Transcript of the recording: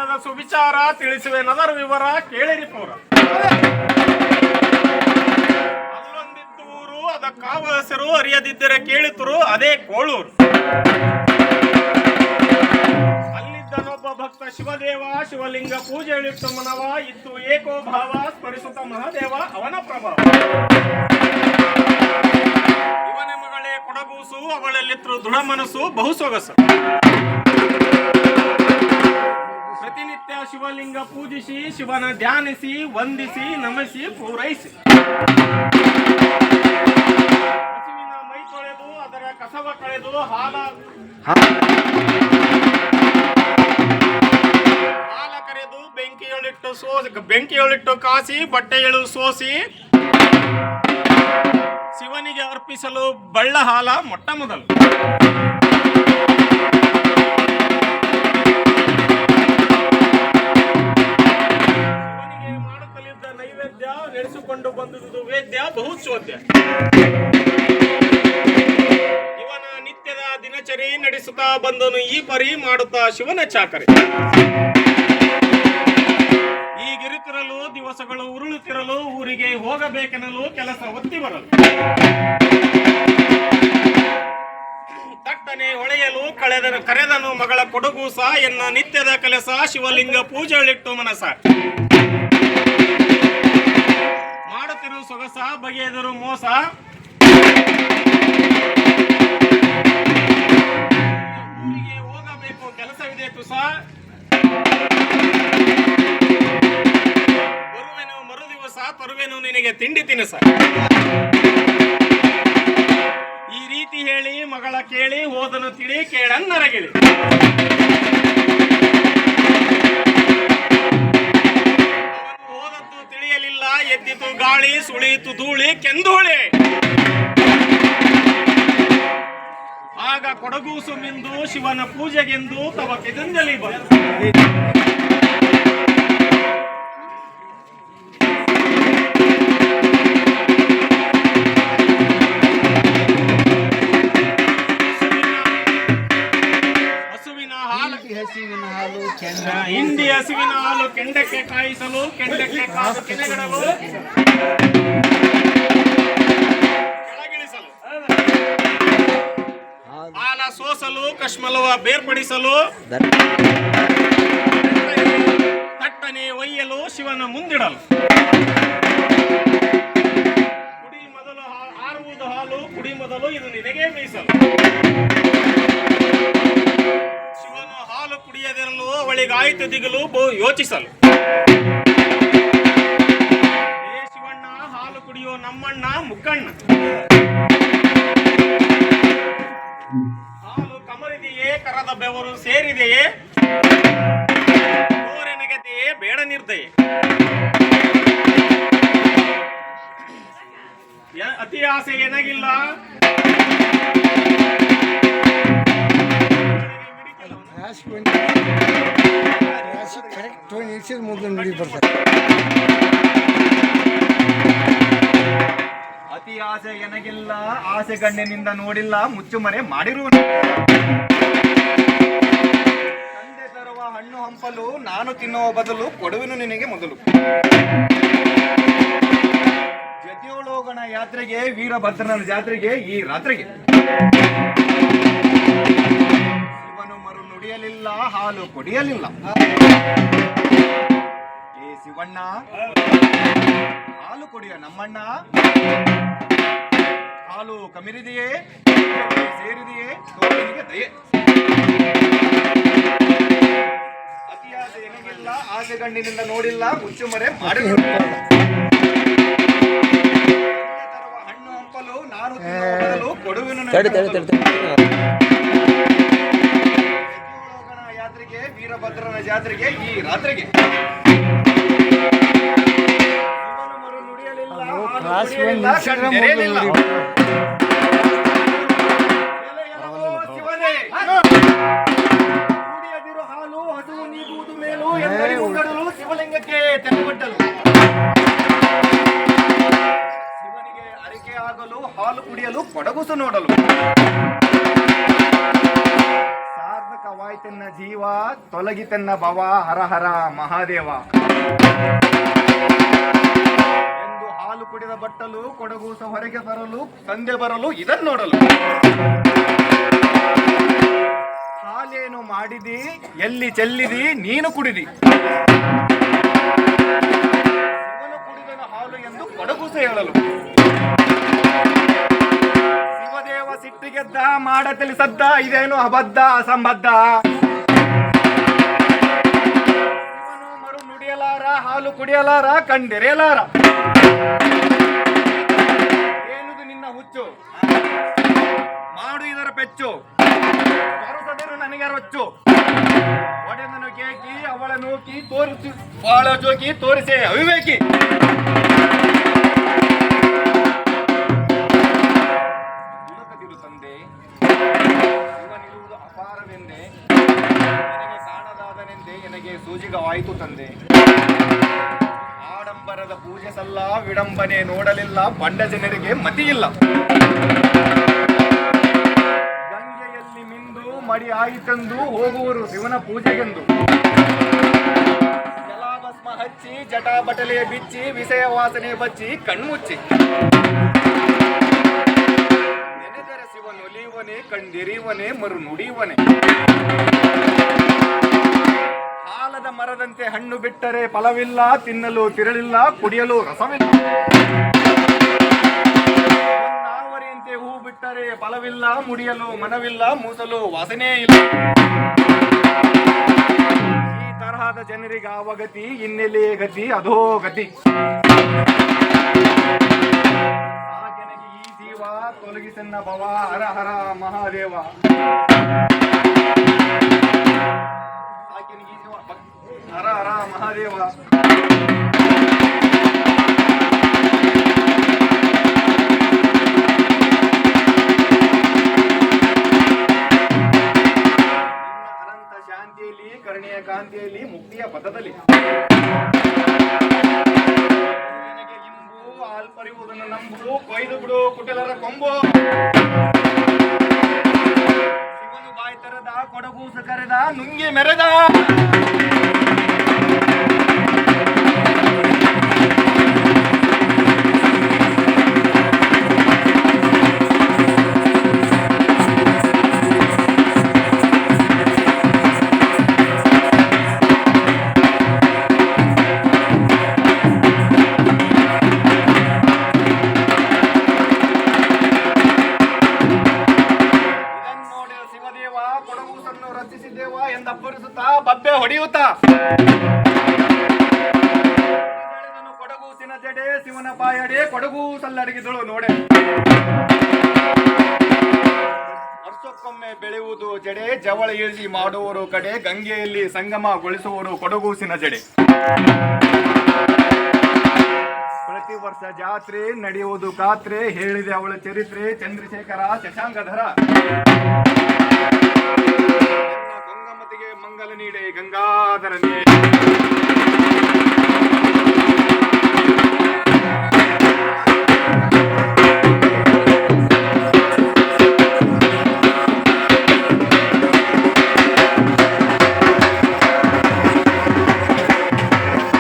ಪವಾಡದ ಸುವಿಚಾರ ತಿಳಿಸುವೆ ನದರ ವಿವರ ಕೇಳಿರಿ ಪೌರ. ಅಲ್ಲೊಂದಿತ್ತು ಊರು, ಅದಕ್ಕಾವ ಹೆಸರು, ಅರಿಯದಿದ್ದರೆ ಕೇಳಿತರು ಅದೇ ಕೋಳೂರು. ಅಲ್ಲಿದ್ದನೊಬ್ಬ ಭಕ್ತ ಶಿವದೇವ, ಶಿವಲಿಂಗ ಪೂಜೆಯಲ್ಲಿಟ್ಟು ಮನವ ಇತ್ತು ಏಕೋ ಭಾವ, ಸ್ಮರಿಸುತ್ತ ಮಹಾದೇವ ಅವನ ಪ್ರಭಾವ. ಇವನ ಮಗಳೇ ಕೊಡಗೂಸು, ಅವಳಲ್ಲಿತ್ತು ದೃಢ ಮನಸ್ಸು ಬಹು ಸೊಗಸು. ಪ್ರತಿನಿತ್ಯ ಶಿವಲಿಂಗ ಪೂಜಿಸಿ, ಶಿವನ ಧ್ಯಾನಿಸಿ, ವಂದಿಸಿ, ನಮಿಸಿ, ಪೂರೈಸಿ. ಹಸುವಿನ ಮೈ ತೊಳೆದು ಅದರ ಕಸವ ಕಳೆದು ಹಾಲ ಕರೆದು ಬೆಂಕಿಯೊಳಿಟ್ಟು ಕಾಸಿ, ಬಟ್ಟೆಯಳು ಸೋಸಿ ಶಿವನಿಗೆ ಅರ್ಪಿಸಲು ಬಳ್ಳ ಹಾಲ ಮೊಟ್ಟ ಮೊದಲು. ಶಿವನಿಗೆ ಮಾಡುತ್ತಲಿದ್ದ ನೈವೇದ್ಯ ನಡೆಸಿಕೊಂಡು ಬಂದುದು ವೇದ್ಯ ಬಹುಚೋದ್ಯ. ಇವನ ನಿತ್ಯದ ದಿನಚರಿ ನಡೆಸುತ್ತಾ ಬಂದನು ಈ ಪರಿ ಮಾಡುತ್ತಾ ಶಿವನ ಚಾಕರಿ. ಈಗಿರುತ್ತಿರಲು ದಿವಸಗಳು ಉರುಳುತ್ತಿರಲು, ಊರಿಗೆ ಹೋಗಬೇಕೆನ್ನಲು ಕೆಲಸ ಒತ್ತಿ ಬರಲು. ತಟ್ಟನೆ ಹೊಳೆಯಲು ಕರೆದನು ಮಗಳ ಕೊಡಗೂಸ, ಎನ್ನ ನಿತ್ಯದ ಕೆಲಸ ಶಿವಲಿಂಗ ಪೂಜೆಯಲ್ಲಿಟ್ಟು ಮನಸ. ಮಾಡುತ್ತಿರು ಸೊಗಸ, ಬಗೆಯದರು ಮೋಸ. ಊರಿಗೆ ಹೋಗಬೇಕು ಕೆಲಸವಿದೆ ತುಸ. ಬರುವೆನು ಮರುದಿವಸ, ತರುವೆನು ನಿನಗೆ ತಿಂಡಿ ತಿನಿಸ. ಈ ರೀತಿ ಹೇಳಿ ಮಗಳ ಕೇಳಿ ಹೋದನು ತಿಳಿ, ಕೇಳನ್ನರಗಿಳಿ. ಅವನು ಹೋದದ್ದು ತಿಳಿಯಲಿಲ್ಲ, ಎದ್ದಿತು ಗಾಳಿ, ಸುಳಿಯಿತು ಧೂಳಿ ಕೆಂದೂಳಿ. ಆಗ ಕೊಡಗೂಸು ಮಿಂದು ಶಿವನ ಪೂಜೆಗೆಂದು ತವ ಕೆದಂಜಲಿ ಬಂತು. ಹಿಂಡಿ ಹಸುವಿನ ಹಾಲು ಕೆಂಡಕ್ಕೆ ಕಾಯಿಸಲು, ಕೆಂಡಕ್ಕೆ ಕಾದು ಕೆನೆಗಡಲು, ಕೆಳಗಿಳಿಸಲು, ಹಾಲ ಸೋಸಲು, ಕಶ್ಮಲವ ಬೇರ್ಪಡಿಸಲು, ತಟ್ಟನೆ ಒಯ್ಯಲು, ಶಿವನ ಮುಂದಿಡಲು. ಕುಡಿ ಮೊದಲು ಆರುವುದು ಹಾಲು, ಕುಡಿ ಮೊದಲು ಇದು ನಿನಗೆ ಮೀಸಲು. ಶಿವನು ಹಾಲು ಕುಡಿಯದಿರಲು, ಅವಳಿಗಾಯಿತು ದಿಗಲು ಯೋಚಿಸಲು. ಏ ಶಿವಣ್ಣ, ಹಾಲು ಕುಡಿಯೋ ನಮ್ಮಣ್ಣ ಮುಕ್ಕಣ್ಣ. ಹಾಲು ಕಮರಿದೆಯೇ, ಕರದ ಬೆವರು ಸೇರಿದೆಯೇ, ಓರೆನಗೆದೆಯೇ, ಬೇಡ ನಿರ್ದಯೆ. ಅತಿ ಆಸೆ ಎನಗಿಲ್ಲ, ಅತಿ ಆಸೆ ಎನಗಿಲ್ಲ, ಆಸೆ ಗಣ್ಣಿನಿಂದ ನೋಡಿಲ್ಲ, ಮುಚ್ಚುಮರೆ ಮಾಡಿರುವನು. ತಂದೆ ತರುವ ಹಣ್ಣು ಹಂಪಲು, ನಾನು ತಿನ್ನುವ ಬದಲು ಕೊಡುವೆನು ನಿನಗೆ ಮೊದಲು. ಜತಿಯೋಳೋಗಣ ಯಾತ್ರೆಗೆ, ವೀರಭದ್ರನ ಜಾತ್ರೆಗೆ ಈ ರಾತ್ರಿಗೆ. ಶಿವನು ಮರು ನುಡಿಯಲಿಲ್ಲ, ಹಾಲು ಕುಡಿಯಲಿಲ್ಲ. ಏ ಶಿವಣ್ಣ, ಹಾಲು ಕುಡಿಯ ನಮ್ಮಣ್ಣ. ಹಾಲು ಕಮಿರಿದೆಯೇ, ಸೇರಿದೆಯೇ, ತೋರಿನಿಗೆ ದಯೆ. ಅತಿಯಾಸೆ ಏನಿಲ್ಲ, ಆಸೆ ಗಣ್ಣಿನಿಂದ ನೋಡಿಲ್ಲ, ಮುಚ್ಚುಮರೆ ಮಾಡಿರುವ. ಹಣ್ಣು ಹಂಪಲು, ನಾನು ತಿನ್ನಲು ಕೊಡುವೆನು. ಯಾತ್ರೆಗೆ, ವೀರಭದ್ರನ ಜಾತ್ರೆಗೆ ಈ ರಾತ್ರಿಗೆ. ಕುಡಿಯದಿರು ಹಾಲು, ಹಸುವು ನೀಗುವುದು ಮೇಲು ಎಂದರೆ ಉಂಗಡಲು, ಶಿವಲಿಂಗಕ್ಕೆ ತೆರಬಟ್ಟಲು. ಶಿವನಿಗೆ ಅರಿಕೆ ಆಗಲು, ಹಾಲು ಕುಡಿಯಲು, ಕೊಡಗುಸು ನೋಡಲು. ಸಾರ್ಥಕವಾಯಿತು ಹೋತೆನ್ನ ಜೀವ ತೊಲಗಿತೆನ್ನ ಭವ ಹರ ಹರ ಮಹಾದೇವ ಎಂದು ಹಾಲು ಕುಡಿದ ಬಟ್ಟಲು ಕೊಡಗೂಸ ಹೊರಗೆ ಬರಲು ತಂದೆ ಬರಲು ಇದನ್ನು ನೋಡಲು ಹಾಲೇನು ಮಾಡಿದಿ ಎಲ್ಲಿ ಚೆಲ್ಲಿದಿ ನೀನು ಕುಡಿದಿ ಇವನು ಕುಡಿದನ ಹಾಲು ಎಂದು ಕೊಡಗೂಸ ಹೇಳಲು ಶಿವದೇವ ಸಿಟ್ಟಿಗೆದ್ದ ಮಾಡ ತಿಳಿಸದ್ದ ಇದೇನು ಅಬದ್ಧ ಅಸಂಬದ್ಧ ಇವನು ಮರು ನುಡಿಯಲಾರ ಹಾಲು ಕುಡಿಯಲಾರ ಕಂಡಿರೆಯಲಾರ ಏನುದು ನಿನ್ನ ಹುಚ್ಚು ಮಾಡು ಇದರ ಪೆಚ್ಚು ಕರುಸದರು ನನಗೆ ರೊಚ್ಚು ಒಡೆದನು ಕೇಕಿ ಅವಳ ನೂಕಿ ತೋರಿಸಿ ಬಾಳ ಜೋಕಿ ತೋರಿಸೆ ಅವಿವೇಕಿ ಇಳುಕದಿರು ತಂದೆ ಇವನಿರುವುದು ಅಪಾರವೆಂದೆ ನನಗೆ ಕಾಣದಾದನೆಂದೆ ನನಗೆ ಸೂಜಿಗವಾಯಿತು ತಂದೆ ಆಡಂಬರದ ಪೂಜೆ ಸಲ್ಲ ವಿಡಂಬನೆ ನೋಡಲಿಲ್ಲ ಬಂಡ ಜನರಿಗೆ ಮತಿಯಿಲ್ಲ ಗಂಗೆಯಲ್ಲಿ ಮಿಂದು ಮಡಿ ಆಯಿತೆಂದು ಹೋಗುವರು ಶಿವನ ಪೂಜೆಗೆಂದು ಜಲಾಭಸ್ಮ ಹಚ್ಚಿ ಜಟಾಬಟಲೆ ಬಿಚ್ಚಿ ವಿಷಯ ವಾಸನೆ ಬಚ್ಚಿ ಕಣ್ಮುಚ್ಚಿ ನೆನೆದರೆ ಶಿವನೊಲಿಯುವನೆ ಕಂಡಿರಿಯುವನೆ ಮರು ನುಡಿಯುವನೆ ಆಲದ ಮರದಂತೆ ಹಣ್ಣು ಬಿಟ್ಟರೆ ಫಲವಿಲ್ಲ ತಿನ್ನಲು ತಿರಳಿಲ್ಲ ಕುಡಿಯಲು ರಸವಿಲ್ಲ ನಾವರಿಯಂತೆ ಹೂ ಬಿಟ್ಟರೆ ಫಲವಿಲ್ಲ ಮುಡಿಯಲು ಮನವಿಲ್ಲ ಮೂಸಲು ವಾಸನೆ ಇಲ್ಲ ಈ ತರಹದ ಜನರಿಗಾವ ಗತಿ ಇನ್ನೆಲೆ ಗತಿ ಅದೋ ಗತಿ ಹಾಗೆನಗೆ ಈ ಜೀವ ತೊಲಗಿಸನ್ನ ಭವ ಹರ ಹರ ಮಹಾದೇವ ಹಾಗೆನಗೆ ಈ ಜೀವ ಹರ ಹರ ಮಹಾದೇವ ಶಾಂತಿಯಲ್ಲಿ ಕರುಣೆಯ ಕಾಂತಿಯಲ್ಲಿ ಮುಕ್ತಿಯ ಪಥದಲ್ಲಿ ನಿನಗೆ ಇಂಬು ಆಲ್ಪರಿಯುವುದನ್ನು ನಂಬು ಕೊಯ್ದು ಬಿಡು ಕುಟಿಲರ ಕೊಂಬು ಶಿವನು ಬಾಯಿ ತೆರೆದ ಕೊಡಗೂಸ ಕರೆದ ನುಂಗಿ ಮೆರೆದ ಕೊಡಗೂಸನ್ನು ರಚಿಸಿದ್ದೇವ ಎಂದಪ್ಪರಿಸುತ್ತಾ ಬಬ್ಬೆ ಹೊಡೆಯುತ್ತಾ ಕೊಡಗೂಸಿನ ಜಡೆ ಶಿವನ ಬಾಯಡೆ ಕೊಡಗೂಸಲ್ಲಡಗಿದಳು ನೋಡೆ ವರ್ಷಕ್ಕೊಮ್ಮೆ ಬೆಳೆಯುವುದು ಜಡೆ ಜವಳ ಇಳಿಸಿ ಮಾಡುವವರು ಕಡೆ ಗಂಗೆಯಲ್ಲಿ ಸಂಗಮಗೊಳಿಸುವವರು ಕೊಡಗೂಸಿನ ಜಡೆ ಪ್ರತಿ ವರ್ಷ ಜಾತ್ರೆ ನಡೆಯುವುದು ಖಾತ್ರೆ ಹೇಳಿದೆ ಅವಳ ಚರಿತ್ರೆ ಚಂದ್ರಶೇಖರ ಶಶಾಂಕಧರ ಗಂಗಮತಿಗೆ ಮಂಗಲ ನೀಡೆ ಗಂಗಾಧರನೇ